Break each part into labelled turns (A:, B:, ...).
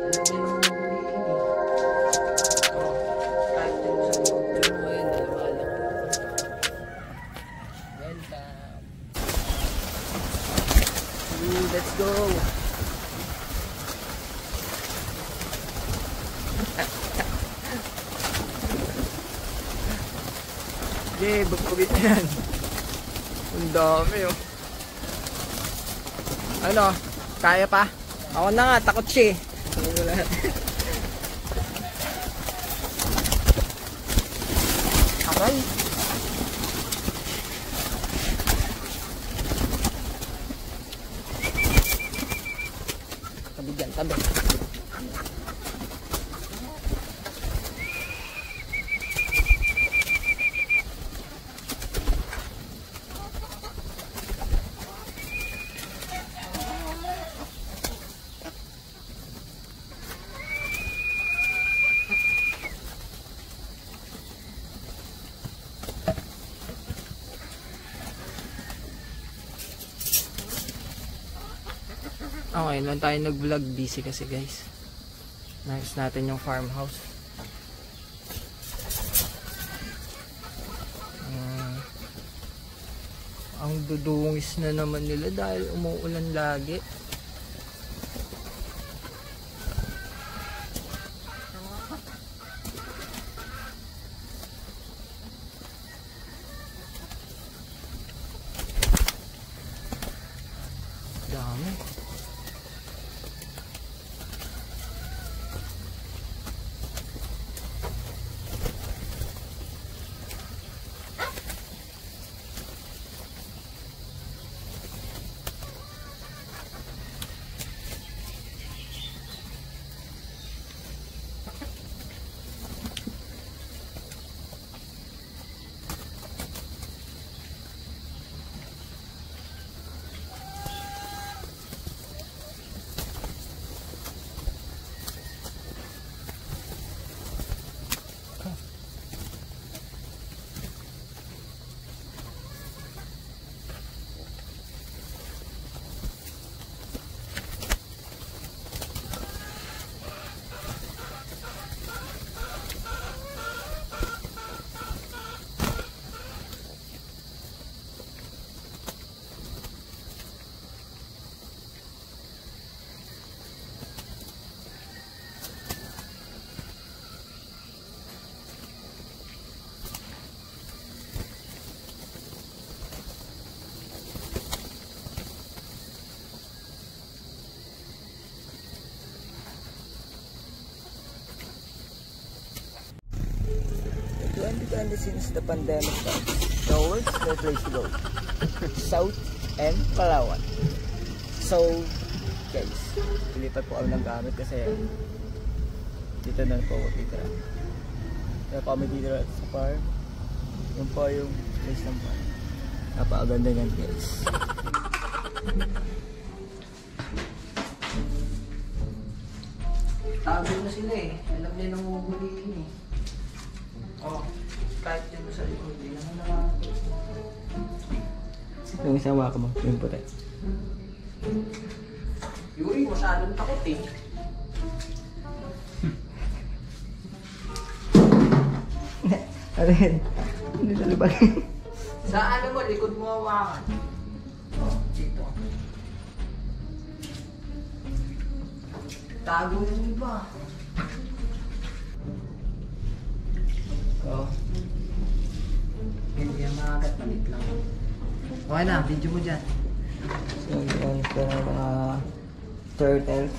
A: Alam niya nung huliin eh. Oh, kahit yung sa loob doon mo yan, nalawalang ko. Welcome. Let's go. Okay, bagpagit na yan. Ang dami oh. Ano? Kaya pa? Ako na nga, takot siya eh. Aray! Tabi dyan, tabi. Okay, lang tayo nag-vlog, busy kasi guys. Nice natin yung farmhouse. Ang dudungis na naman nila dahil umuulan lagi. Dami. And since the pandemic starts, the world's no place to go. South and Palawan. So, guys, pilipat po kami ng gamit kasi dito na po ako titira. Kaya kami titira sa farm. Yun po yung place ng farm. Napakaganda yan, guys. Tago na sila eh. Alam niya nang huhulihin eh. Oh, kahit dito sa likod, hindi naman na. Yung isang waka mo, yung puti. Yuri, masyadong takot eh. Ano yan? Hindi nalibag. Sa ano mo, likod mo hawakan. Oh, dito. Tago yung iba. Oh. Hindi yan makagat, malit lang. Okay na, video mo dyan. So, yun ito na mga turtles.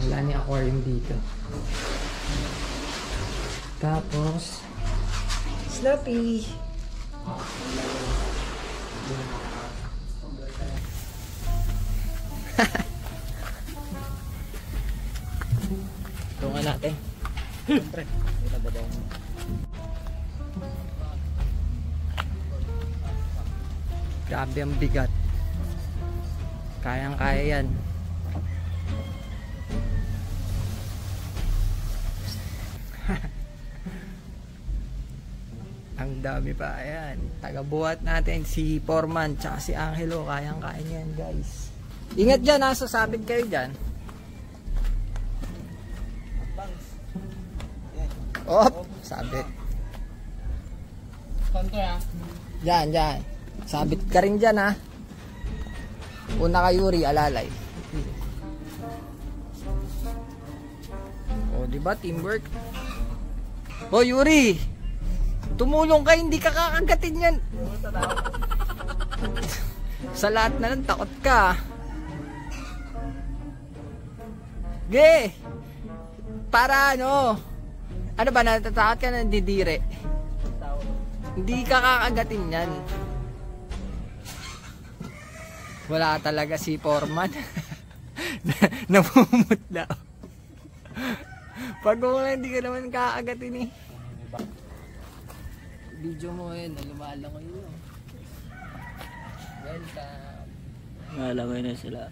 A: Wala ni aquarium dito. Tapos, Sloppy! Tungan natin. Siyempre, itabadaw mo. Grabe ang bigat. Kayang-kaya yan. Ang dami pa. Ayan. Tagabuhat natin si Foreman tsaka si Angelo. Kayang-kaya yan, guys.
B: Ingat dyan ha, sasabit kayo dyan. Op, sabit.
A: Konto ha?
B: Dyan. Sabit ka rin dyan ha. Una ka Yuri, alalay. O, diba? Teamwork. O, Yuri! Tumulong ka, hindi ka kakagatin yan. Sa lahat na lang, takot ka. Ge! Para ano? Ano ba, natatakot ka na didire? Hindi ka kakagatin yan. Wala talaga si Foreman. Namumutla. Pag wala, hindi ka naman kakagatin eh. Video mo yun, lumalang ko yun. Welcome.
A: Nalamay na sila.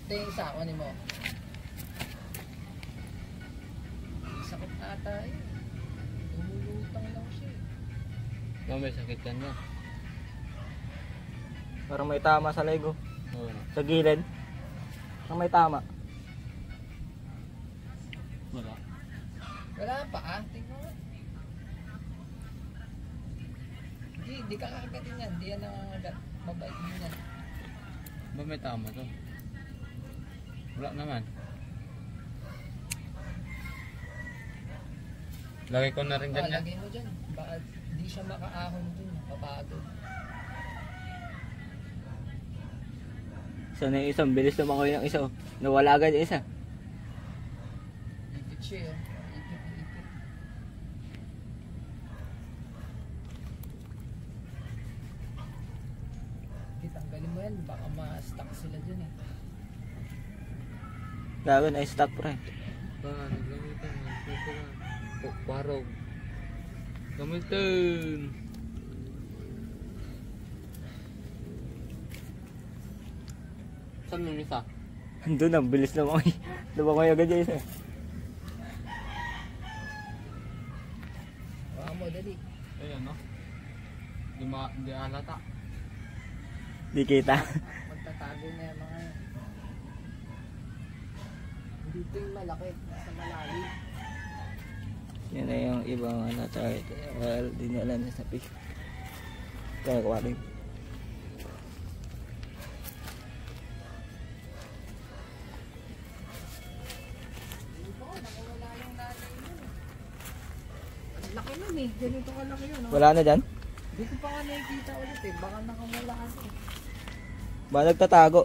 B: Ito yung sako ni mo. Sakit ata eh. Umulutang lang siya eh.
A: May sakit ka niya. Parang may tama sa lego. Oo. Sa gilid. Parang may tama. Wala.
B: Wala pa ah. Tingnan mo. Hindi ka kakagatin yan. Hindi yan nangangagat. Mabait din yan.
A: Ba may tama to? Wala naman. Lagay ko na rin dyan.
B: Lagay mo dyan. Baka di siya makaahon dun. Papagod.
A: Sana yung isang bilis naman ko yung isa. Nawala agad yung isa.
B: Ipit siya yun. Ipit. Tanggalin mo yan. Baka ma-stuck sila dyan eh.
A: Gawin ay stock pre.
C: Gamitin. Parog. Gamitin. Saan yung isa?
A: Andun ang bilis naman ko. Diba ko agad yung isa.
B: Baka mo dali.
C: Ayan no? Di alata.
A: Di kita.
B: Magtatago na yung mga yan. Dito yung malaki. Sa malalim.
A: Yan na yung ibang ano target. Well, di nyo alam na sa fish. Kaya kuha rin.
B: Laki nun eh. Ganito kalaki yun. Oh.
A: Wala na dyan?
B: Hindi ko pa nga nakikita ulit eh. Baka nakamula ka eh.
A: Ba nagtatago?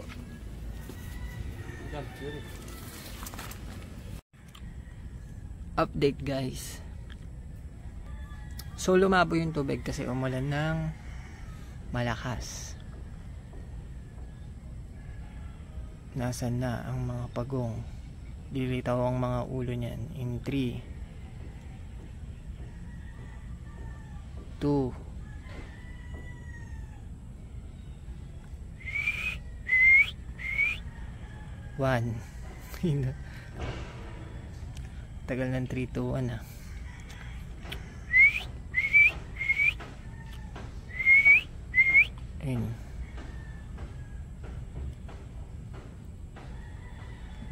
B: Update guys. So lumabo yung tubig kasi umulan ng malakas. Nasaan na ang mga pagong? Lilitaw ang mga ulo niyan in 3 2 1. Tagal ng 3, 2, 1 ah. Ayun.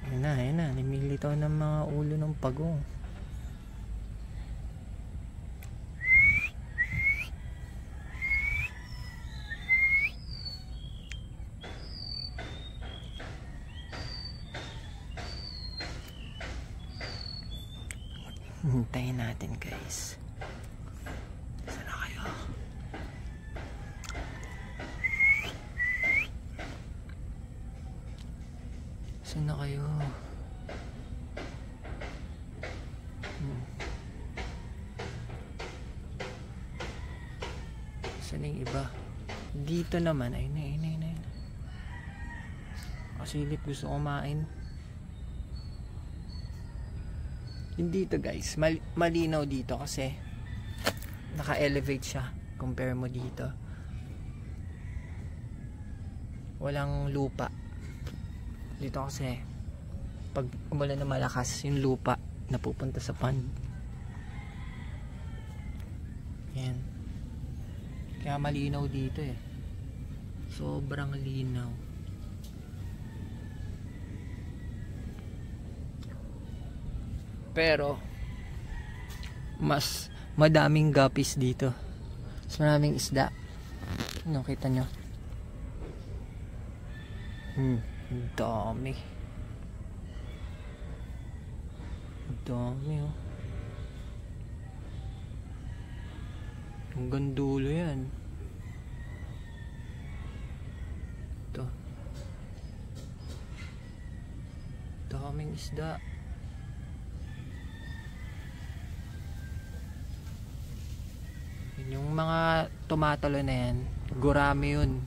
B: Ayun na. Nimilitaw ng mga ulo ng pagong. Hintayin natin guys. Sana kayo? Sana kayo? Sana yung iba? Dito naman. Ayun. Kasilip gusto kumain. Yung dito guys, malinaw dito kasi naka-elevate siya compare mo dito. Walang lupa. Dito kasi pag umulan na malakas, yung lupa napupunta sa pond. Yan. Kaya malinaw dito eh. Sobrang linaw. Pero mas madaming guppies dito. Mas maraming isda. Ano, kita nyo? Ang dami. Ang dami, oh. Hanggang dulo yan. Ito. Daming isda. Yung mga tumatalo na yan, gurami yun.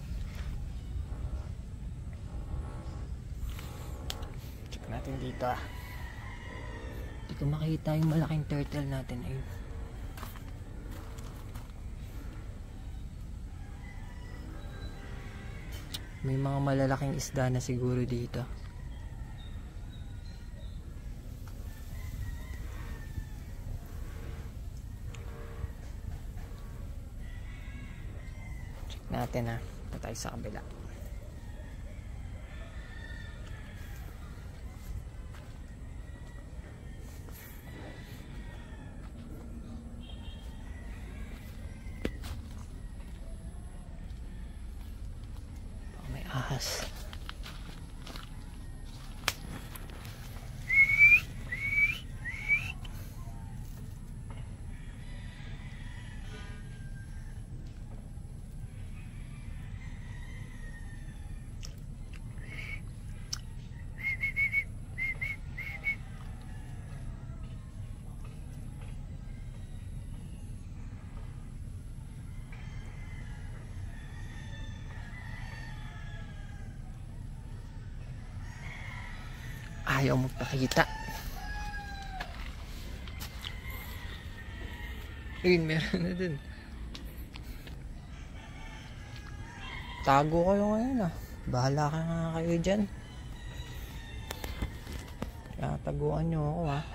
B: Check natin dito, ah. Hindi ko makita yung malaking turtle natin. Ayun. May mga malalaking isda na siguro dito. Check natin, ha. Ito tayo sa kabila. May ahas. Ayaw magpakita. Ayun, meron na dun. Tago kayo ngayon, ah. Bahala ka nga kayo dyan. Kaya taguan nyo ako, ah.